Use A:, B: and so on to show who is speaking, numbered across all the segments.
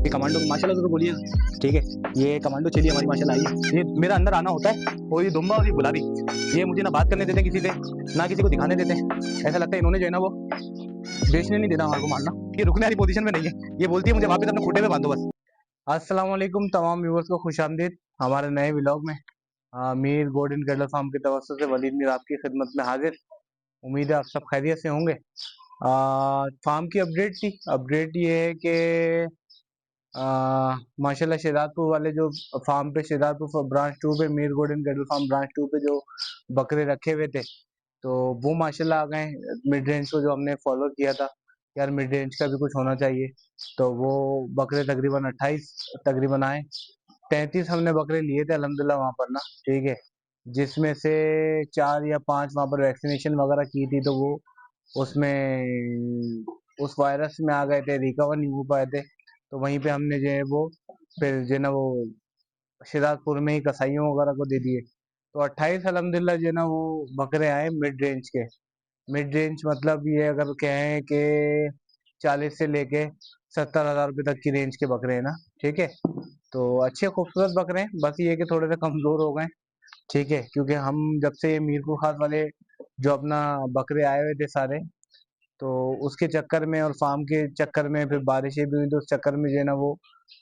A: ये कमांडो माशाल्लाह जरूर बोलिए, ठीक है। ये कमांडो चलिए हमारी माशाल्लाह आई है। ये मेरा अंदर आना होता है और ये दुम्बा और ये गुलाबी, ये मुझे ना बात करने देते किसी से, ना किसी को दिखाने देते। ऐसा लगता है इन्होंने जो है ना वो बेचने नहीं देना हमारे को मारना। ये रुकने वाली पोजीशन में नहीं है, ये बोलती है मुझे वापस अपने खूंटे पे बांधो बस। अस्सलाम वालेकुम तमाम व्यूअर्स को खुशामदीद हमारे नए व्लॉग में। मीर गोल्डन कैटल फार्म की तरफ से वलीद मीर आपकी खिदमत में हाजिर। उम्मीद है आप सब खैरियत से होंगे। फार्म की अपडेट थी। अपडेट ये है कि माशाल्लाह शेदारपुर वाले जो फार्म पे, शेदारपुर ब्रांच 2 पे, Mir golden cattle farm branch 2 पे जो बकरे रखे हुए थे, तो वो माशाल्लाह आ गए मिड रेंज को, जो हमने फॉलो किया था यार मिड रेंज का भी कुछ होना चाहिए। तो वो बकरे तकरीबन 28 तकरीबन आए। 33 हमने बकरे लिए थे अल्हम्दुलिल्लाह वहाँ पर ना, ठीक है। जिसमें से 4 या 5 वहाँ पर वैक्सीनेशन वगैरह की थी, तो वो उसमें उस वायरस में आ गए थे, रिकवर नहीं हो पाए थे। तो वहीं पे हमने जो है वो फिर जो है ना वो शिदातपुर में ही कसाईयों वगैरह को दे दिए। तो 28 अल्हम्दुलिल्लाह जो है ना वो बकरे आए मिड रेंज के। मिड रेंज मतलब ये अगर कहें कि 40 से लेके 70 हज़ार रुपये तक की रेंज के बकरे हैं ना, ठीक है। तो अच्छे खूबसूरत बकरे हैं, बस ये कि थोड़े से कमजोर हो गए, ठीक है। क्योंकि हम जब से ये मीरपुर खास वाले जो अपना बकरे आए हुए थे सारे, तो उसके चक्कर में और फार्म के चक्कर में फिर बारिशें भी हुई, तो उस चक्कर में जो है ना वो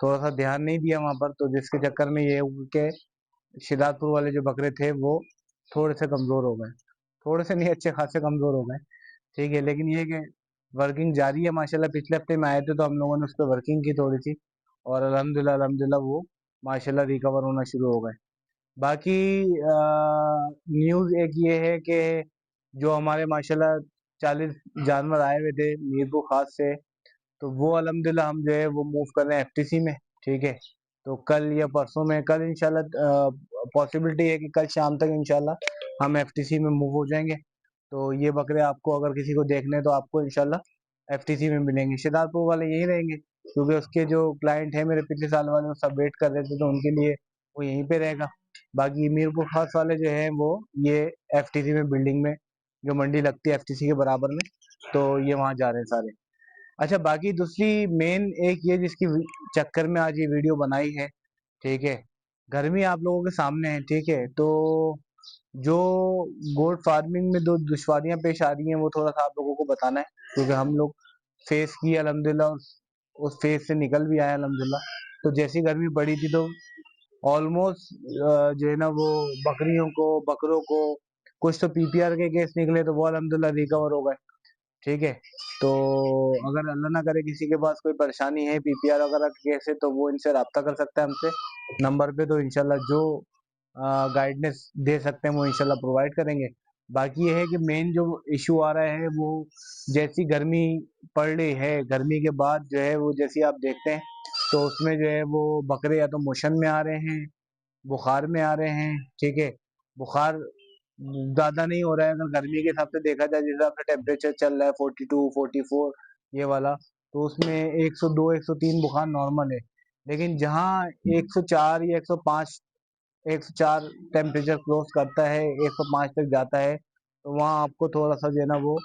A: थोड़ा सा ध्यान नहीं दिया वहां पर। तो जिसके चक्कर में ये हुआ कि शिदातपुर वाले जो बकरे थे वो थोड़े से कमजोर हो गए। थोड़े से नहीं, अच्छे खासे कमजोर हो गए, ठीक है। लेकिन ये कि वर्किंग जारी है माशाल्लाह। पिछले हफ्ते में आए थे तो हम लोगों ने उस पर वर्किंग की थोड़ी सी, और अल्हम्दुलिल्लाह अल्हम्दुलिल्लाह वो माशाल्लाह रिकवर होना शुरू हो गए। बाकी न्यूज़ एक ये है कि जो हमारे माशाल्लाह 40 जानवर आए हुए थे मीरपुर खास से, तो वो अल्हम्दुलिल्लाह हम जो है वो मूव कर रहे हैं एफटीसी में, ठीक है। तो कल या परसों में, कल इंशाल्लाह पॉसिबिलिटी है कि कल शाम तक इंशाल्लाह हम एफटीसी में मूव हो जाएंगे। तो ये बकरे आपको अगर किसी को देखने हैं तो आपको इंशाल्लाह एफटीसी में मिलेंगे। शिदारपुर वाले यहीं रहेंगे, क्योंकि उसके जो क्लाइंट है मेरे पिछले साल वाले, वो सब वेट कर रहे थे, तो उनके लिए वो यहीं पे रहेगा। बाकी मीरपुर खास वाले जो है वो ये एफटीसी में, बिल्डिंग में जो मंडी लगती है एफटीसी के बराबर में, तो ये वहाँ जा रहे हैं सारे। अच्छा, बाकी दूसरी मेन एक ये जिसकी चक्कर में आज ये वीडियो बनाई है, ठीक है। गर्मी आप लोगों के सामने है, ठीक है। तो जो गोट फार्मिंग में दो दुश्वारियां पेश आ रही हैं वो थोड़ा सा आप लोगों को बताना है, क्योंकि हम लोग फेस किए अल्हम्दुलिल्लाह, उस फेस से निकल भी आए अल्हम्दुलिल्लाह। तो जैसी गर्मी पड़ी थी तो ऑलमोस्ट जो है ना वो बकरियों को, बकरों को, कुछ तो पीपीआर के केस निकले तो वो अल्हम्दुलिल्लाह रिकवर हो गए, ठीक है। तो अगर अल्लाह ना करे किसी के पास कोई परेशानी है पीपीआर वगैरह के केस है, तो वो इनसे रब्ता कर सकता है हमसे नंबर पे। तो इंशाल्लाह जो गाइडेंस दे सकते हैं वो इंशाल्लाह प्रोवाइड करेंगे। बाकी ये है कि मेन जो इशू आ रहा है वो, जैसी गर्मी पड़ रही है, गर्मी के बाद जो है वो जैसी आप देखते हैं, तो उसमें जो है वो बकरे या तो मोशन में आ रहे हैं, बुखार में आ रहे हैं, ठीक है। बुखार ज्यादा नहीं हो रहा है अगर गर्मी के हिसाब से देखा जाए, जिस हिसाब से टेम्परेचर चल रहा है 42 44 ये वाला, तो उसमें 102 103 बुखार नॉर्मल है। लेकिन जहाँ 104 या 105, 104 टेम्परेचर क्रॉस करता है, 105 तक जाता है, तो वहाँ आपको थोड़ा सा जो है ना वो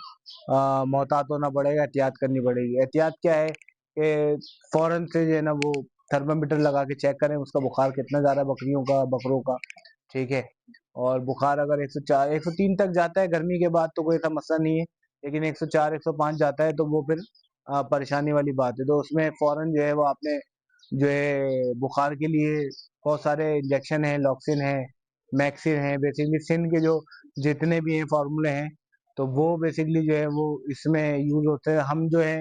A: मोहतात होना पड़ेगा, एहतियात करनी पड़ेगी। एहतियात क्या है कि फौरन से जो है ना वो थर्मामीटर लगा के चेक करें उसका बुखार कितना जा रहा है, बकरियों का, बकरों का, ठीक है। और बुखार अगर 104 103 तक जाता है गर्मी के बाद तो कोई ऐसा मसला नहीं है, लेकिन 104 105 जाता है तो वो फिर परेशानी वाली बात है। तो उसमें फौरन जो है वो आपने जो है बुखार के लिए बहुत सारे इंजेक्शन है, लॉक्सिन है, मैक्सिन है, बेसिकली सिन के जो जितने भी हैं फार्मूले हैं, तो वो बेसिकली जो है वो इसमें यूज होते हैं। हम जो है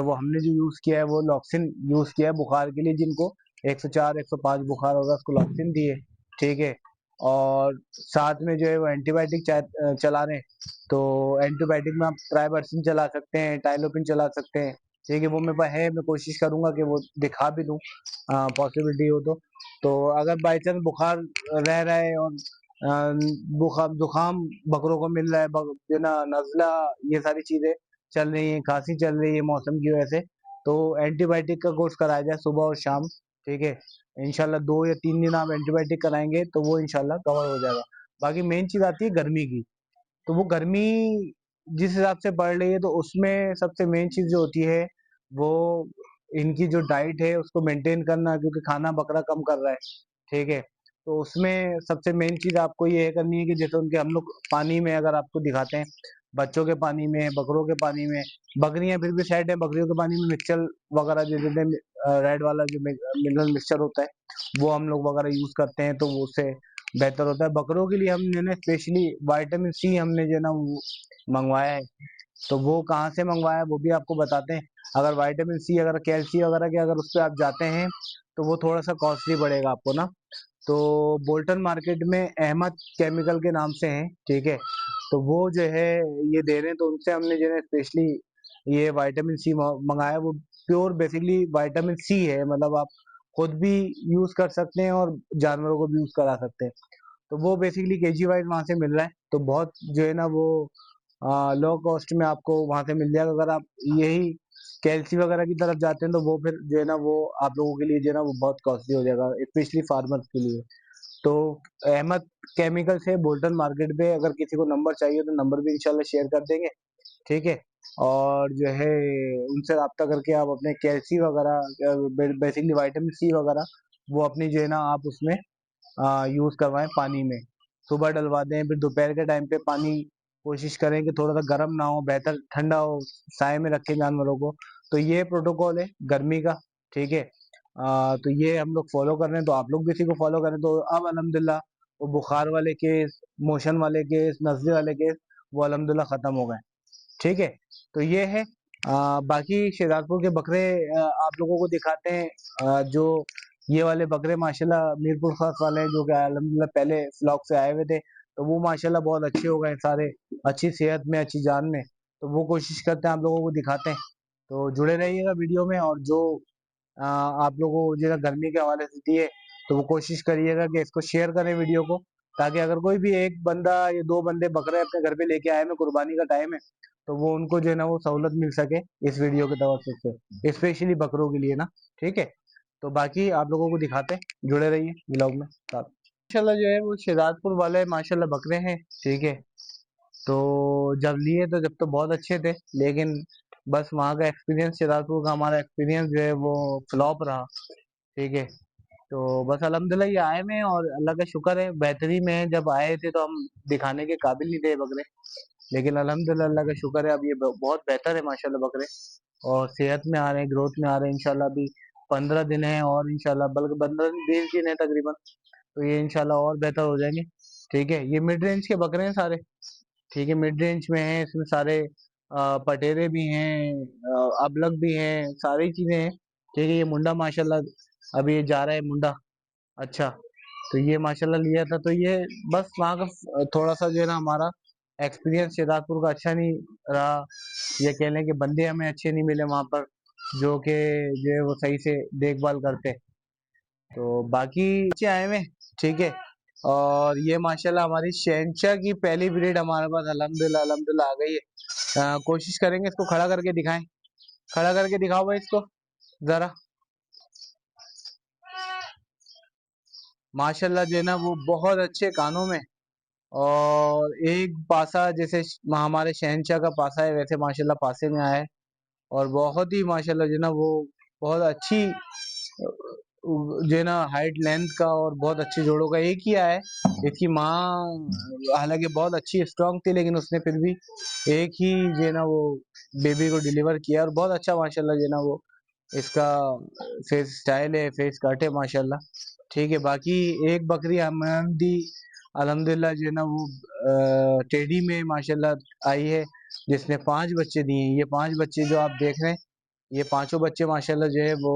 A: वो हमने जो यूज किया है वो लॉक्सिन यूज किया है बुखार के लिए, जिनको 104 105 बुखार होगा उसको लॉक्सिन दिए, ठीक है। और साथ में जो है वो एंटीबायोटिक चला रहे हैं। तो एंटीबायोटिक में आप ट्राइबरसिन चला सकते हैं, टाइलोपिन चला सकते हैं, ठीक है। वो मेरे पास है, मैं कोशिश करूंगा कि वो दिखा भी दूं, पॉसिबिलिटी हो तो अगर बाई चांस बुखार रह रहा है और बुखार जुकाम बकरों को मिल रहा है, जो ना नजला, ये सारी चीजें चल रही हैं, खांसी चल रही है मौसम की वजह से, तो एंटीबायोटिक का कोर्स कराया जाए सुबह और शाम, ठीक है। इंशाल्लाह 2 या 3 दिन आप एंटीबायोटिक कराएंगे तो वो इंशाल्लाह कवर हो जाएगा। बाकी मेन चीज आती है गर्मी की। तो वो गर्मी जिस हिसाब से बढ़ रही है, तो उसमें सबसे मेन चीज जो होती है वो इनकी जो डाइट है उसको मेंटेन करना, क्योंकि खाना बकरा कम कर रहा है, ठीक है। तो उसमें सबसे मेन चीज आपको ये करनी है कि जैसे उनके हम लोग पानी में अगर आपको दिखाते हैं, बच्चों के पानी में, बकरों के पानी में, बकरियां फिर भी साइड है, बकरियों के पानी में मिक्सचर वगैरह जो देते हैं, रेड वाला जो मिनरल मिक्सचर होता है वो हम लोग वगैरह यूज करते हैं, तो वो उससे बेहतर होता है। बकरों के लिए हमने ना स्पेशली विटामिन सी हमने जो है ना वो मंगवाया है। तो वो कहाँ से मंगवाया है वो भी आपको बताते हैं। अगर विटामिन सी, अगर कैल्शियम वगैरह के अगर उस पर आप जाते हैं तो वो थोड़ा सा कॉस्टली पड़ेगा आपको ना। तो बोल्टन मार्केट में अहमद केमिकल के नाम से है, ठीक है। तो वो जो है ये दे रहे हैं, तो उनसे हमने जो है स्पेशली ये विटामिन सी मंगाया है। वो प्योर बेसिकली विटामिन सी है, मतलब आप खुद भी यूज कर सकते हैं और जानवरों को भी यूज करा सकते हैं। तो वो बेसिकली केजी वाइज वहां से मिल रहा है, तो बहुत जो है ना वो लो कॉस्ट में आपको वहां से मिल जाएगा। अगर आप यही कैल्सी वगैरह की तरफ जाते हैं तो वो फिर जो है ना वो आप लोगों के लिए जो है ना वो बहुत कॉस्टली हो जाएगा, स्पेशली फार्मर्स के लिए। तो अहमद केमिकल से बोल्टन मार्केट पे अगर किसी को नंबर चाहिए तो नंबर भी इंशाल्लाह शेयर कर देंगे, ठीक है। और जो है उनसे रब्ता करके आप अपने कैल्सी वगैरह, बेसिकली विटामिन सी वगैरह, वो अपनी जो है ना आप उसमें यूज करवाएं पानी में। सुबह डलवा दें, फिर दोपहर के टाइम पे पानी कोशिश करें कि थोड़ा सा गर्म ना हो, बेहतर ठंडा हो, साए में रखें जानवरों को। तो ये प्रोटोकॉल है गर्मी का, ठीक है। तो ये हम लोग फॉलो कर रहे हैं, तो आप लोग भी इसी को फॉलो करें। तो अब अल्हम्दुलिल्लाह वो बुखार वाले केस, मोशन वाले केस, नज़ले वाले केस वो अल्हम्दुलिल्लाह खत्म हो गए, ठीक है। तो ये है। बाकी शेरजादपुर के बकरे आप लोगों को दिखाते हैं। जो ये वाले बकरे माशाल्लाह मीरपुर खास वाले हैं, जो कि अल्हम्दुलिल्लाह पहले फ्लॉक से आए हुए थे, तो वो माशाल्लाह बहुत अच्छे हो गए सारे, अच्छी सेहत में, अच्छी जान में। तो वो कोशिश करते हैं आप लोगों को दिखाते हैं। तो जुड़े रहिएगा वीडियो में। और जो आप लोगों को जो गर्मी के हवाले से दी है, तो वो कोशिश करिएगा कि इसको शेयर करें वीडियो को, ताकि अगर कोई भी एक बंदा या दो बंदे बकरे अपने घर पे लेके आए में, कुर्बानी का टाइम है, तो वो उनको जो है ना वो सहूलत मिल सके इस वीडियो के तवज्जुह से, स्पेशली बकरों के लिए ना, ठीक है। तो बाकी आप लोगों को दिखाते हैं, जुड़े रहिए ब्लॉग में साथ। माशाल्लाह जो है वो शहजादपुर वाले माशाल्लाह बकरे हैं, ठीक है। तो जब लिए तो जब तो बहुत अच्छे थे, लेकिन बस वहाँ का एक्सपीरियंस, शहजादपुर का हमारा एक्सपीरियंस जो है वो फ्लॉप रहा, ठीक है। तो बस अल्हम्दुलिल्लाह ये आए में, और अल्लाह का शुक्र है बेहतरी में है। जब आए थे तो हम दिखाने के काबिल नहीं थे बकरे, लेकिन अल्हम्दुलिल्लाह अल्लाह का शुक्र है अब ये बहुत बेहतर है माशाल्लाह बकरे, और सेहत में आ रहे हैं, ग्रोथ में आ रहे हैं इंशाल्लाह। अभी 15 दिन है और इंशाल्लाह, बल्कि 15 20 दिन है तकरीबन, तो ये इंशाल्लाह और बेहतर हो जाएंगे, ठीक है। ये मिड रेंज के बकरे हैं सारे, ठीक है, मिड रेंज में है, इसमें सारे पटेरे भी हैं, अबलग भी हैं, सारी चीजें हैं, ठीक है। ये मुंडा माशाल्लाह अभी ये जा रहा है मुंडा, अच्छा। तो ये माशाल्लाह लिया था, तो ये बस वहाँ का थोड़ा सा जो है ना हमारा एक्सपीरियंस शहजादपुर का अच्छा नहीं रहा, ये कह लें कि बंदे हमें अच्छे नहीं मिले वहाँ पर, जो कि जो है वो सही से देखभाल करते। तो बाकी बच्चे आए हुए हैं, ठीक है। और ये माशाल्लाह हमारी शहनशाह की पहली ब्रीड हमारे पास अल्हम्दुलिल्लाह अल्हम्दुलिल्लाह आ गई है। कोशिश करेंगे इसको खड़ा करके दिखाएं, खड़ा करके दिखाओ भाई इसको जरा। माशाल्लाह जो है ना वो बहुत अच्छे कानों में, और एक पासा जैसे हमारे शहनशाह का पासा है वैसे माशाल्लाह पासे में आया है। और बहुत ही माशाल्लाह जो है ना वो बहुत अच्छी जो है ना हाइट लेंथ का, और बहुत अच्छे जोड़ों का एक ही आया है। इसकी माँ हालांकि बहुत अच्छी स्ट्रांग थी, लेकिन उसने फिर भी एक ही जो है ना वो बेबी को डिलीवर किया, और बहुत अच्छा माशाल्लाह जो है ना वो इसका फेस स्टाइल है, फेस कट है माशाल्लाह, ठीक है। बाकी एक बकरी हमदी अल्हम्दुलिल्लाह जो है ना वो टेडी में माशाल्लाह आई है, जिसने 5 बच्चे दिए हैं। ये 5 बच्चे जो आप देख रहे हैं, ये पांचों बच्चे माशाल्लाह जो है वो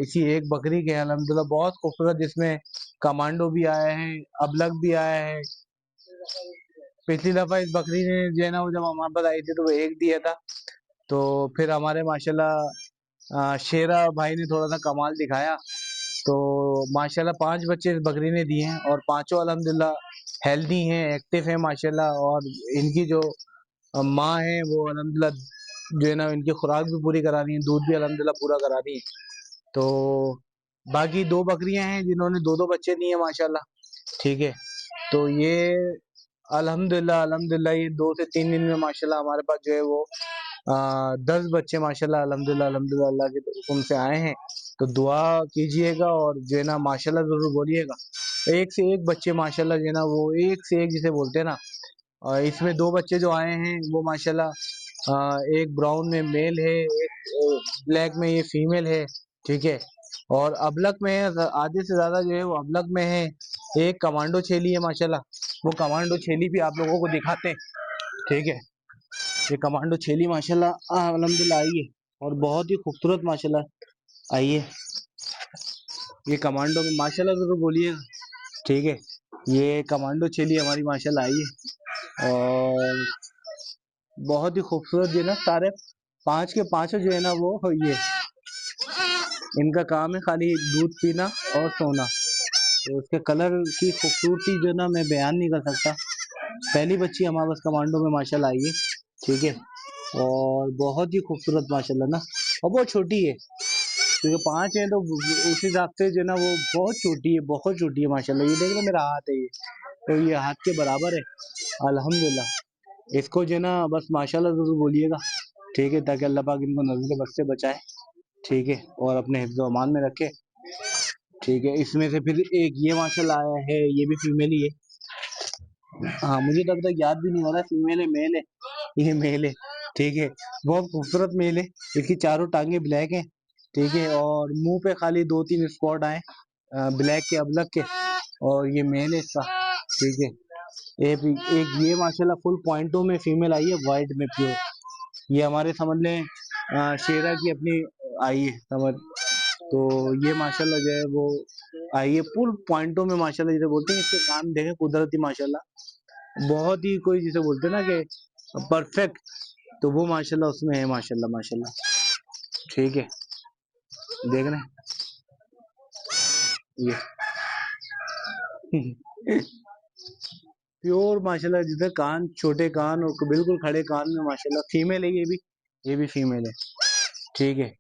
A: इसी एक बकरी के हैं अल्हम्दुलिल्लाह, बहुत खूबसूरत, जिसमें कमांडो भी आया है, अबलग भी आया है। पिछली दफा इस बकरी ने जो है ना वो जब हमारे पास आई थी तो वो एक दिया था। तो फिर हमारे माशाल्लाह शेरा भाई ने थोड़ा सा कमाल दिखाया, तो माशाल्लाह 5 बच्चे इस बकरी ने दिए हैं, और पांचों अल्हम्दुलिल्लाह हेल्दी हैं, एक्टिव हैं माशाल्लाह। और इनकी जो माँ है वो अल्हम्दुलिल्लाह जो है ना इनकी खुराक भी पूरी करा रही है, दूध भी अल्हम्दुलिल्लाह पूरा करा रही है। तो बाकी 2 बकरियां हैं जिन्होंने दो दो बच्चे दिए माशाल्लाह, ठीक है। तो ये अल्हम्दुलिल्लाह अल्हम्दुलिल्लाह ये 2 से 3 दिन में माशाल्लाह हमारे पास जो है वो 10 बच्चे माशाल्लाह अल्हम्दुलिल्लाह अल्हम्दुलिल्लाह अल्लाह के हुक्म से आए हैं। तो दुआ कीजिएगा और जो है ना माशाल्लाह ज़रूर बोलिएगा। एक से एक बच्चे माशाल्लाह जो है ना वो एक से एक जिसे बोलते हैं ना, और इसमें 2 बच्चे जो आए हैं वो माशाल्लाह एक ब्राउन में मेल है, एक ब्लैक में ये फीमेल है, ठीक है। और अबलक में है, आधे से ज़्यादा जो है वो अबलक में है। एक कमांडो छेली है माशाल्लाह, वो कमांडो छेली भी आप लोगों को दिखाते हैं, ठीक है। ये कमांडो छेली माशाल्लाह अल्हम्दुलिल्लाह आई है और बहुत ही खूबसूरत माशाल्लाह आई है। ये कमांडो में माशाल्लाह ज़रूर बोलिएगा, ठीक है। ये कमांडो छेली हमारी माशाल्लाह आई है और बहुत ही खूबसूरत जो है ना, सारे 5 के 5 जो है ना वो ये इनका काम है खाली दूध पीना और सोना। तो उसके कलर की खूबसूरती जो है ना मैं बयान नहीं कर सकता। पहली बच्ची हमारे पास कमांडो में माशाल्लाह आई है, ठीक है। और बहुत ही खूबसूरत माशाल्लाह ना, और बहुत छोटी है, क्योंकि 5 है तो उस हिसाब से जो है ना वो बहुत छोटी है, बहुत छोटी है माशाल्लाह। ये देख लो मेरा हाथ है ये, तो ये हाथ के बराबर है अल्हम्दुलिल्लाह। इसको जो है ना बस माशाल्लाह ज़रूर बोलिएगा, ठीक है, ताकि अल्लाह पाक इनको नज़र बद से बचाए, ठीक है, और अपने हिफ्ज़ व अमान में रखे, ठीक है। इसमें से फिर एक ये माशाल्लाह आया है, ये भी फीमेल ही है। हाँ, मुझे तो अभी तक याद भी नहीं हो रहा है फीमेल है मेल है, ये मेल है, ठीक है। बहुत खूबसूरत मेल है, इसकी चारों टांगे ब्लैक हैं, ठीक है, और मुंह पे खाली 2-3 स्पॉट आए ब्लैक के अबलग के, और ये मेल है इसका, ठीक है। एक ये माशाल्लाह फुल पॉइंटों में फीमेल आई है, वाइट में प्योर। ये हमारे समझ लें शेरा की अपनी आई है समझ। तो ये माशाल्लाह जो है वो आई है फुल पॉइंटों में माशाल्लाह, जिसे बोलते हैं। इसके कान देखें कुदरती माशाल्लाह, बहुत ही कोई जिसे बोलते हैं ना कि परफेक्ट, तो वो माशाल्लाह उसमें है माशाल्लाह माशाल्लाह, ठीक है। देख रहे हैं ये प्योर माशाल्लाह, जिधर कान छोटे कान और बिल्कुल खड़े कान में माशाल्लाह फीमेल है, ये भी फीमेल है, ठीक है।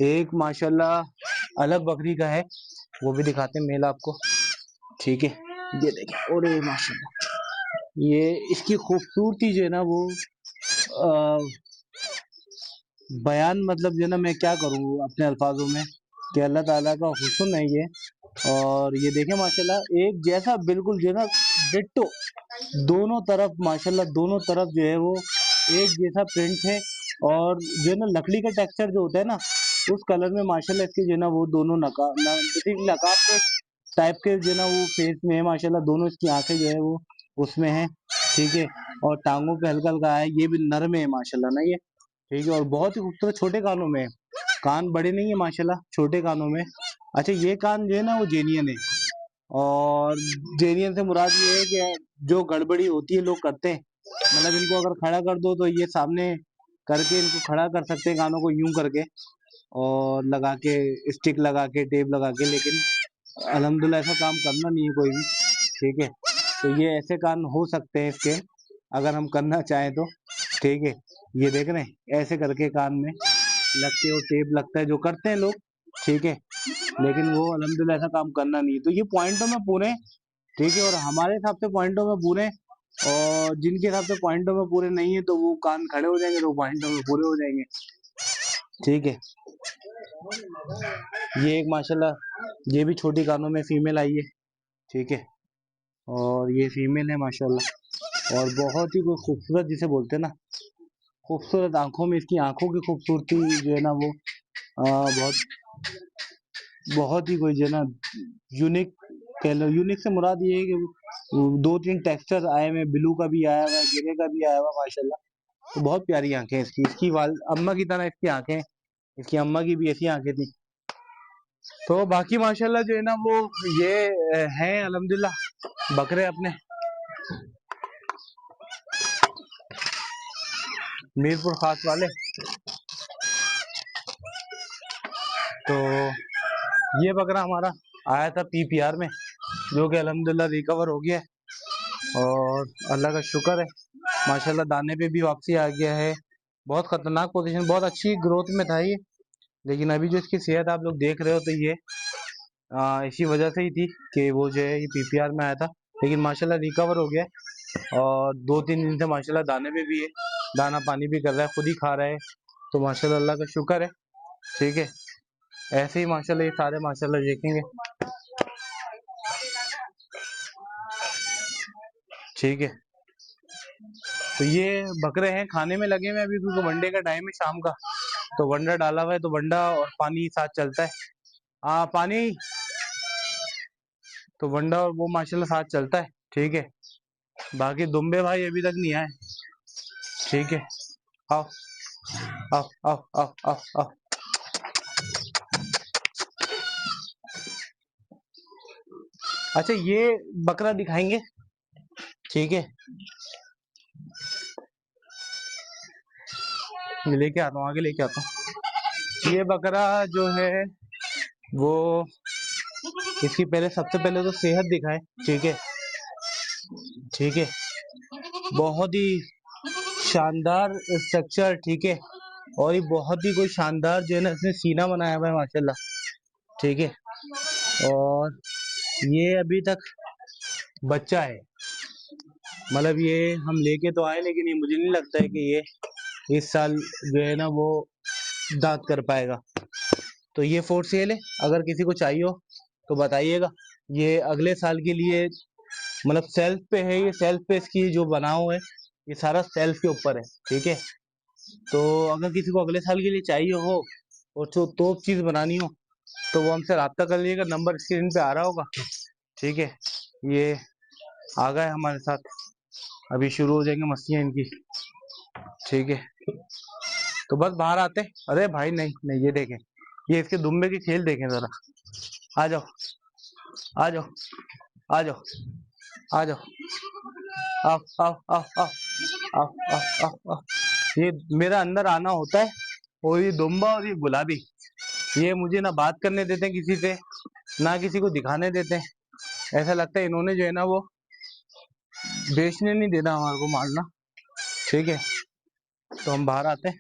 A: एक माशाल्लाह अलग बकरी का है, वो भी दिखाते हैं मेल आपको, ठीक है। ये देखिए, और ये माशाल्लाह ये इसकी खूबसूरती जो है ना वो आ, बयान मतलब जो है ना मैं क्या करूँ अपने अल्फाजों में, कि अल्लाह ताला का हुस्न है ये। और ये देखें माशाल्लाह एक जैसा बिल्कुल जो है ना डिट्टो, दोनों तरफ माशाल्लाह, दोनों तरफ जो है वो एक जैसा प्रिंट है। और जो है ना लकड़ी का टेक्सचर जो होता है ना, उस कलर में माशाल्लाह इसके जो है ना वो दोनों नकाब के टाइप के जो है ना वो फेस में है माशाल्लाह। दोनों इसकी आंखें जो है वो उसमें है, ठीक है। और टांगों पे हल्का हल्का है, ये भी नर में है माशाल्लाह ना ये, ठीक है। और बहुत ही खूबसूरत छोटे कानों में है, कान बड़े नहीं है माशाल्लाह, छोटे कानों में। अच्छा, ये कान जो है ना वो जेनियन है, और जेनियन से मुराद ये है कि जो गड़बड़ी होती है लोग करते हैं, मतलब इनको अगर खड़ा कर दो तो ये सामने करके इनको खड़ा कर सकते हैं कानों को यूं करके, और लगा के स्टिक लगा के टेप लगा के, लेकिन अल्हम्दुलिल्लाह ऐसा काम करना नहीं है कोई भी, ठीक है। तो ये ऐसे कान हो सकते हैं इसके, अगर हम करना चाहें तो, ठीक है। ये देख रहे हैं ऐसे करके कान में लगते और टेप लगता है, जो करते हैं लोग, ठीक है। लेकिन वो अल्हम्दुलिल्लाह ऐसा काम करना नहीं है। तो ये पॉइंटों में पूरे, ठीक है। और हमारे हिसाब से पॉइंटों में पूरे, और जिनके हिसाब से पॉइंटों में पूरे नहीं है तो वो कान खड़े हो जाएंगे, तो पॉइंटों में पूरे हो जाएंगे, ठीक है। ये एक माशाल्लाह ये भी छोटी कानों में फीमेल आई है, ठीक है। और ये फीमेल है माशाल्लाह, और बहुत ही कोई खूबसूरत जिसे बोलते हैं ना, खूबसूरत आंखों में, इसकी आंखों की खूबसूरती जो है ना वो बहुत बहुत ही कोई जो है ना यूनिक कह लो। यूनिक से मुराद ये है कि 2-3 टेक्सचर आए हुए, ब्लू का भी आया हुआ है, ग्रे का भी आया हुआ है माशाल्लाह। तो बहुत प्यारी आंखें हैं इसकी, इसकी वाल अम्मा की तरह इसकी आंखें, इसकी अम्मा की भी ऐसी आंखें थी। तो बाकी माशाल्लाह जो है ना वो ये हैं अल्हम्दुलिल्लाह बकरे अपने मीरपुर खास वाले। तो ये बकरा हमारा आया था पीपीआर में, जो कि अल्हम्दुलिल्लाह रिकवर हो गया है, और अल्लाह का शुक्र है माशाल्लाह, दाने पे भी वापसी आ गया है। बहुत खतरनाक पोजीशन, बहुत अच्छी ग्रोथ में था ये, लेकिन अभी जो इसकी सेहत आप लोग देख रहे हो, तो ये इसी वजह से ही थी कि वो जो है ये पीपीआर में आया था, लेकिन माशाल्लाह रिकवर हो गया है, और 2-3 दिन से माशाल्लाह दाने पे भी है। दाना पानी भी कर रहा है, खुद ही खा रहा है, तो माशाल्लाह अल्लाह का शुक्र है। ठीक है, ऐसे ही माशाल्लाह ये सारे माशाल्लाह देखेंगे। ठीक है, तो ये बकरे हैं खाने में लगे हुए अभी, क्योंकि वनडे का टाइम है शाम का, तो वंडा डाला हुआ है, तो वंडा और पानी साथ चलता है। हाँ पानी, तो वंडा और वो माशाल्लाह साथ चलता है। ठीक है, बाकी दुम्बे भाई अभी तक नहीं आए। ठीक है, आओ आओ आओ आओ आओ आओ। अच्छा ये बकरा दिखाएंगे। ठीक है, लेके आता हूँ, आगे लेके आता हूँ। ये बकरा जो है वो, इसकी पहले सबसे पहले तो सेहत दिखाए। ठीक है, ठीक है, बहुत ही शानदार स्ट्रक्चर। ठीक है, और ये बहुत ही कोई शानदार जो है ना इसने सीना बनाया हुआ है माशाल्लाह। ठीक है, और ये अभी तक बच्चा है, मतलब ये हम लेके तो आए, लेकिन ये मुझे नहीं लगता है कि ये इस साल जो है ना वो दांत कर पाएगा। तो ये फोर सेल है, अगर किसी को चाहिए हो तो बताइएगा। ये अगले साल के लिए मतलब सेल्फ पे है, ये सेल्फ पे इसकी जो बना हुआ है ये सारा सेल्फ के ऊपर है। ठीक है, तो अगर किसी को अगले साल के लिए चाहिए हो और जो टॉप चीज बनानी हो तो वो हमसे रब्ता कर लीजिएगा, नंबर स्क्रीन पे आ रहा होगा। ठीक है, ये आ गए हमारे साथ, अभी शुरू हो जाएंगे मस्तियाँ इनकी। ठीक है, तो बस बाहर आते। अरे भाई नहीं नहीं, ये देखें, ये इसके दुम्बे की खेल देखें जरा। आ जाओ आ जाओ आ जाओ आ जाओ, आओ आओ आओ आओ आओ आओ आओ आओ। ये मेरा अंदर आना होता है, और ये दुम्बा और ये गुलाबी, ये मुझे ना बात करने देते हैं किसी से, ना किसी को दिखाने देते हैं। ऐसा लगता है इन्होंने जो है ना वो बेचने नहीं देना हमारे को मारना। ठीक है, तो हम बाहर आते हैं।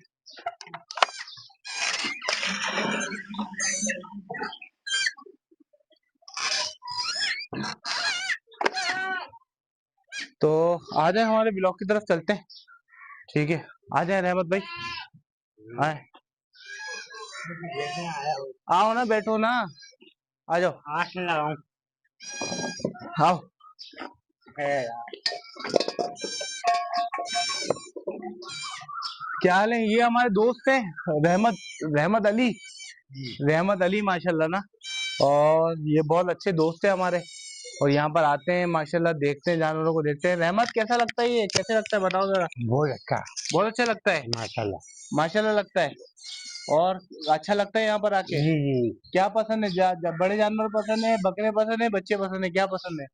A: तो आ जाए हमारे ब्लॉक की तरफ चलते हैं। ठीक है, आ जाए रहमत भाई, आए, आओ ना, बैठो ना, आ जाओ, आओ। क्या हाल है? ये हमारे दोस्त हैं, रहमत, रहमत अली, रहमत अली माशाल्लाह ना, और ये बहुत अच्छे दोस्त हैं हमारे, और यहाँ पर आते हैं माशाल्लाह, देखते हैं जानवरों को, देखते हैं। रहमत कैसा लगता है, ये कैसे लगता है बताओ जरा। बहुत अच्छा, बहुत अच्छा लगता है माशाल्लाह, माशाल्लाह लगता है। और अच्छा लगता है यहाँ पर आके। जी। क्या पसंद है, बड़े जानवर पसंद है, बकरे पसंद है, बच्चे पसंद है, क्या पसंद है?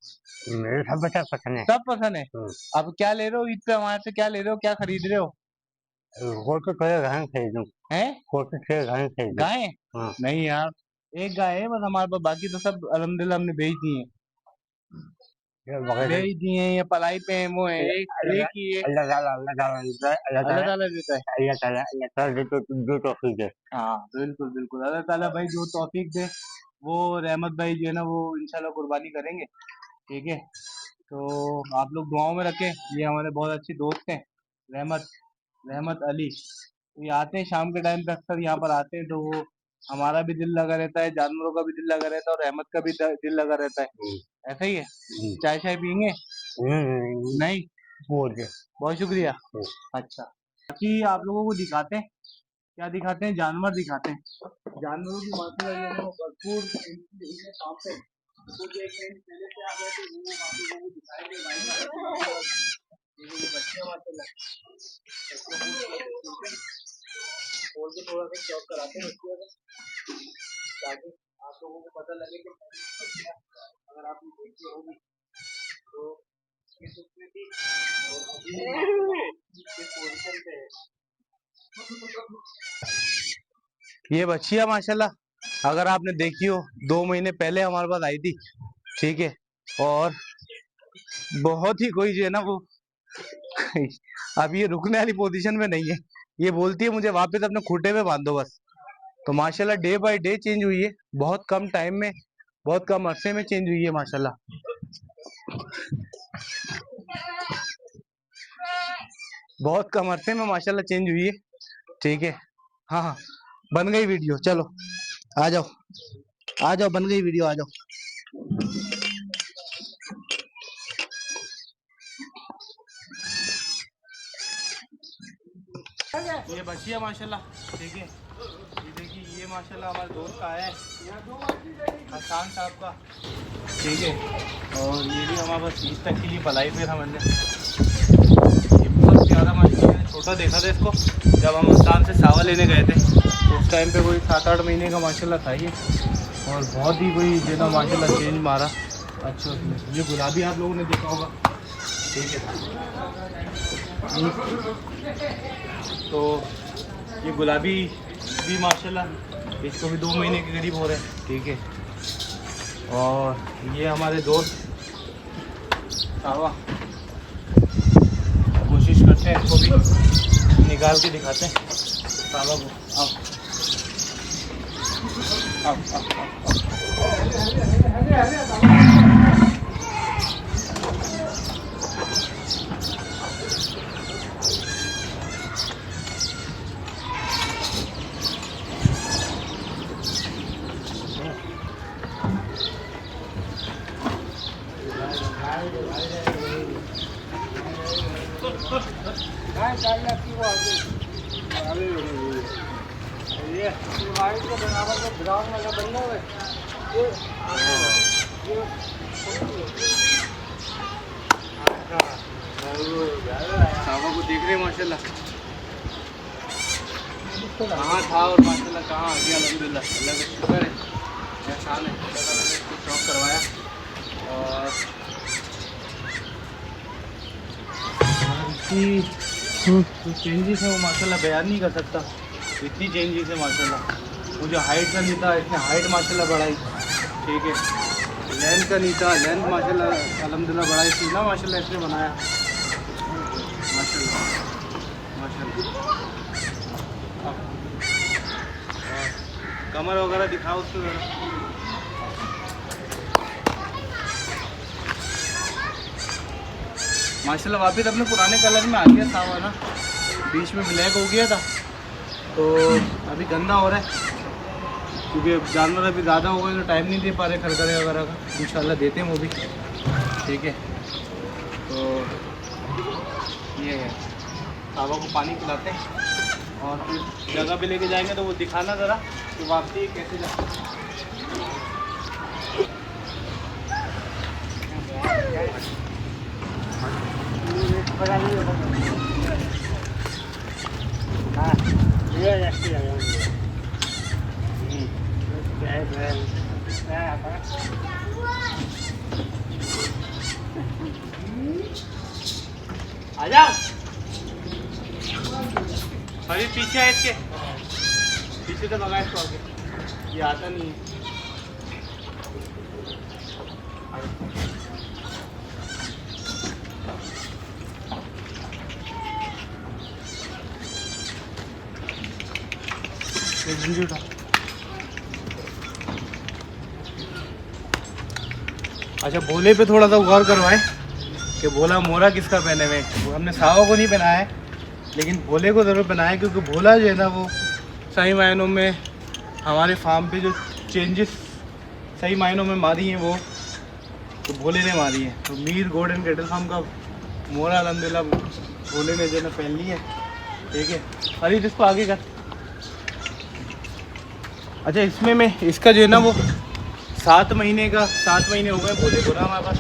A: मेरे सब बच्चा पसंद है, सब पसंद है। अब क्या ले रहे हो ईद पे हमारे से, क्या ले रहे हो, क्या खरीद रहे हो? गाय खरीदूं है, गाय? हाँ। नहीं यार, एक गाय है बस हमारे पास, बाकी तो सब अल्हम्दुलिल्लाह हमने बेच दी है, बेच दी है, या पलाई पे है, वो है एक ही है। अल्लाह ताला देता है, अल्लाह ताला देता है, अल्लाह ताला जो तौफीक दे। हाँ बिल्कुल बिल्कुल, अल्लाह ताला भाई जो तौफीक दे, वो रहमत भाई जो है ना वो इंशाल्लाह कुर्बानी करेंगे। ठीक है, तो आप लोग दुआओं में रखें, ये हमारे बहुत अच्छे दोस्त हैं, रहमत, रहमत अली। तो ये आते हैं शाम के टाइम पे, अक्सर यहाँ पर आते हैं, तो वो हमारा भी दिल लगा रहता है, जानवरों का भी दिल लगा रहता है, और रहमत का भी दिल लगा रहता है। ऐसा ही है। चाय शाय पियेंगे? नहीं, बहुत शुक्रिया। अच्छा, बाकी आप लोगों को दिखाते हैं, क्या दिखाते हैं, जानवर दिखाते हैं, जानवरों की मात्रा जो है वो भरपूर यहाँ पे, तो देखते हैं पहले से आ गए तो वो आप लोगों को दिखाएंगे भाई। देखो ये बच्चे माशाल्लाह, खोल के थोड़ा सा चेक कराते हैं बच्चों को, ताकि आप लोगों को पता लगे कि अगर आपने देखी होगी तो किस उसमें थी और अभी किस पोजीशन पे है। ये बच्चियां माशाल्लाह अगर आपने देखी हो 2 महीने पहले हमारे पास आई थी। ठीक है, और बहुत ही कोई जो है ना वो अब ये रुकने वाली पोजीशन में नहीं है, ये बोलती है मुझे वापस अपने खूंटे पे बांध दो बस। तो माशाल्लाह डे बाय डे चेंज हुई है, बहुत कम टाइम में, बहुत कम अरसे में चेंज हुई है माशाल्लाह। बहुत कम अरसे में माशाल्लाह चेंज हुई है। ठीक है, हाँ हाँ, बन गई वीडियो, चलो आ जाओ, आ जाओ, बन गई वीडियो, आ जाओ। ये बचिया माशाल्लाह, ठीक है, ये देखिए, ये माशाल्लाह हमारे दोस्त का आया है, हसान साहब का, ठीक है। और ये भी हमारे पास 30 तक के लिए पलाई पे था मैंने, ये बहुत ज़्यादा माशाल्लाह, मैंने छोटा देखा था इसको जब हम हसान से सावा लेने गए थे, तो उस टाइम पे कोई 7-8 महीने का माशाल्लाह था ये, और बहुत ही कोई जो ना माशाल्लाह चेंज मारा अच्छा उसमें। ये गुलाबी आप लोगों ने देखा होगा, ठीक है। तो ये गुलाबी भी माशाल्लाह इसको भी 2 महीने के करीब हो रहे हैं, ठीक है। और ये हमारे दोस्त सावा, कोशिश करते हैं इसको भी निकाल के दिखाते हैं सावा को। आओ आओ आओ सावा को देख रहे हैं माशाल्लाह कहाँ था और माशाल्लाह कहाँ आ गया। अल्हम्दुलिल्लाह, अल्लाह का शुक्र है, एहसान है, अल्लाह ताला ने इसको शौक करवाया। और इसकी जो चेंजेस है वो माशाल्लाह बयान नहीं कर सकता, इतनी चेंजेस है माशाल्लाह। मुझे हाइट का नहीं था, इसने हाइट माशाल्लाह बढ़ाई, ठीक है। लेंथ का नहीं था, लेंथ माशाल्लाह अल्हम्दुलिल्लाह बढ़ाई, सीना माशाल्लाह इसने बनाया माशाल्लाह माशाल्लाह। कमर वगैरह दिखाओ उसको ज़रा। माशाल्लाह वापस अपने पुराने कलर में आ गया सावा ना, बीच में ब्लैक हो गया था, तो अभी गंदा हो रहा है क्योंकि जानवर अभी ज़्यादा हो गए तो टाइम नहीं दे पा रहे खरखरे वगैरह का, इंशाल्लाह देते हैं वो भी, ठीक है। तो ये है, सावा को पानी पिलाते हैं और फिर जगह पे लेके जाएंगे तो वो दिखाना ज़रा कि वापसी कैसे जाते हैं। आ जाओ, अरे पीछे है इसके, पीछे तो भगा इसको आगे, ये आता नहीं है। उठा, अच्छा भोले पे थोड़ा सा गौर करवाएं कि भोला मोरा किसका पहने हुए। वो हमने सावा को नहीं पहनाया है, लेकिन भोले को ज़रूर पहनाया है, क्योंकि भोला जो है ना वो सही मायनों में हमारे फार्म पे जो चेंजेस सही मायनों में मारी हैं वो तो भोले ने मारी है। तो मीर गोड एंड कैटल फार्म का मोरा अल्हम्दुलिल्लाह भोले ने जो है ना पहन ली है, ठीक है। अरे इसको आगे कर। अच्छा इसमें मैं इसका जो है ना वो 7 महीने हो गए भोले को ना हमारे पास,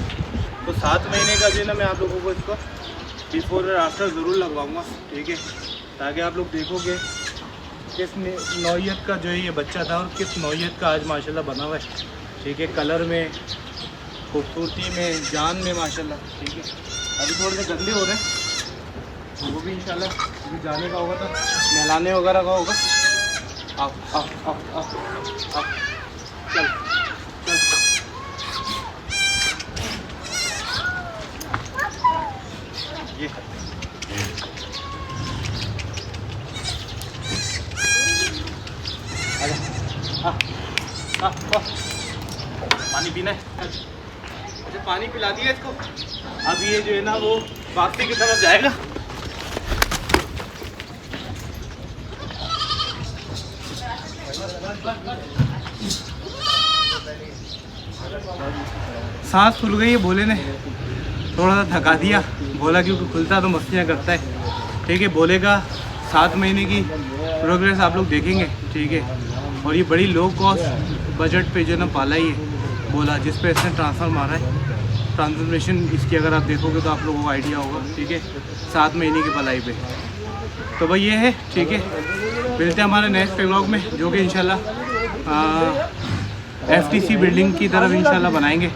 A: तो 7 महीने का जो है ना मैं आप लोगों को इसको बिफोर और आफ्टर ज़रूर लगवाऊंगा, ठीक है, ताकि आप लोग देखोगे किस नौइयत का जो है ये बच्चा था और किस नौइयत का आज माशाल्लाह बना हुआ है, ठीक है। कलर में, खूबसूरती में, जान में माशाल्लाह, ठीक है। अभी थोड़े से गंदे हो रहे हैं तो वो भी इंशाल्लाह अभी जाने का होगा तो नहलाने वगैरह का होगा। आओ आओ आओ आओ आओ, चल चल, ये पानी पीना है। अच्छा पानी पिला दिया इसको, अब ये जो है ना वो वापसी की तरफ जाएगा। सांस फूल गई है भोले ने, थोड़ा सा थका दिया भोला, क्योंकि खुलता तो मस्तियाँ करता है। ठीक है, भोले का 7 महीने की प्रोग्रेस आप लोग देखेंगे। ठीक है, और ये बड़ी लो कॉस्ट बजट पे जो ना पाला ही है भोला, जिस पे इसने ट्रांसफ़र मारा है। ट्रांसफॉर्मेशन इसकी अगर आप देखोगे तो आप लोगों को आइडिया होगा। ठीक है, 7 महीने की पलाई पे। तो भाई ये है। ठीक है, मिलते हैं हमारे नेक्स्ट व्लॉग में, जो कि इंशाल्लाह FTC बिल्डिंग की तरफ इंशाल्लाह बनाएंगे।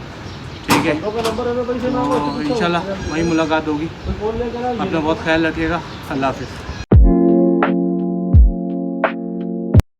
A: ठीक है, तो इंशाल्लाह वहीं मुलाकात होगी। अपना बहुत ख्याल रखिएगा। अल्लाह हाफिज़।